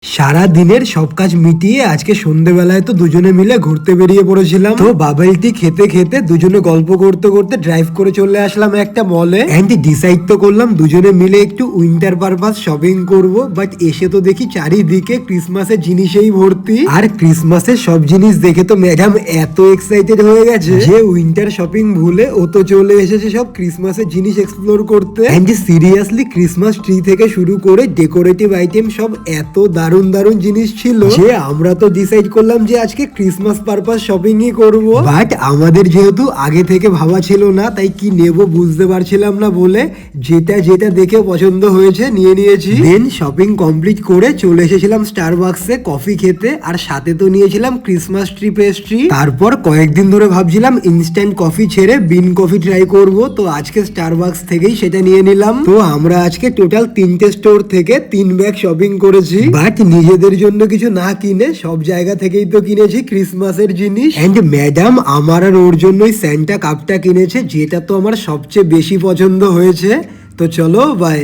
সারা দিনের সব কাজ মিটিয়ে আজকে সন্ধ্যেবেলায় তো দুজনে মিলে ঘুরতে বেরিয়ে পড়েছিলাম। তো বাবেল টি খেতে খেতে দুজনে গল্প করতে করতে ড্রাইভ করে চলে আসলাম একটা মলে। এন্ড ডিসাইড তো করলাম দুজনে মিলে একটু উইন্টার পারপাস শপিং করব। বাট এসে তো দেখি চারিদিকে ক্রিসমাসের জিনিসেই ভর্তি। আর ক্রিসমাসের সব জিনিস দেখে তো ম্যাডাম এত এক্সাইটেড হয়ে গেছে যে উইন্টার শপিং ভুলে ও তো চলে এসেছে সব ক্রিসমাসের জিনিস এক্সপ্লোর করতে। এন্ড সিরিয়াসলি ক্রিসমাস ট্রি থেকে শুরু করে ডেকোরেটিভ আইটেম সব এত দারুণ দারুণ জিনিস ছিল যে আমরা তো ডিসাইড করলাম যে আজকে ক্রিসমাস পারপাস শপিংই করব। বাট আমাদের যেহেতু আগে থেকে ভাবা ছিল না, তাই কি নেব বুঝতে পারছিলাম না বলে যেটা যেটা দেখে পছন্দ হয়েছে নিয়ে নিয়েছি। দেন শপিং কমপ্লিট করে চলে এসেছিলাম স্টারবাকসে কফি খেতে, আর সাথে তো নিয়েছিলাম ক্রিসমাস ট্রি পেস্ট্রি। তারপর কয়েকদিন ধরে ভাবছিলাম ইনস্ট্যান্ট কফি ছেড়ে বিন কফি ট্রাই করব, তো আজকে স্টারবাকস থেকেই সেটা নিয়ে নিলাম। তো আমরা আজকে টোটাল 3টে স্টোর থেকে 3 ব্যাগ শপিং করেছি। বাট নিজেদের জন্য কিছু না কিনে সব জায়গা থেকেই তো কিনেছি ক্রিসমাসের জিনিস। এন্ড ম্যাডাম আমার আর ওর জন্যই স্যান্টা কাপটা কিনেছে, যেটা তো আমার সবচেয়ে বেশি পছন্দ হয়েছে। তো চলো বাই।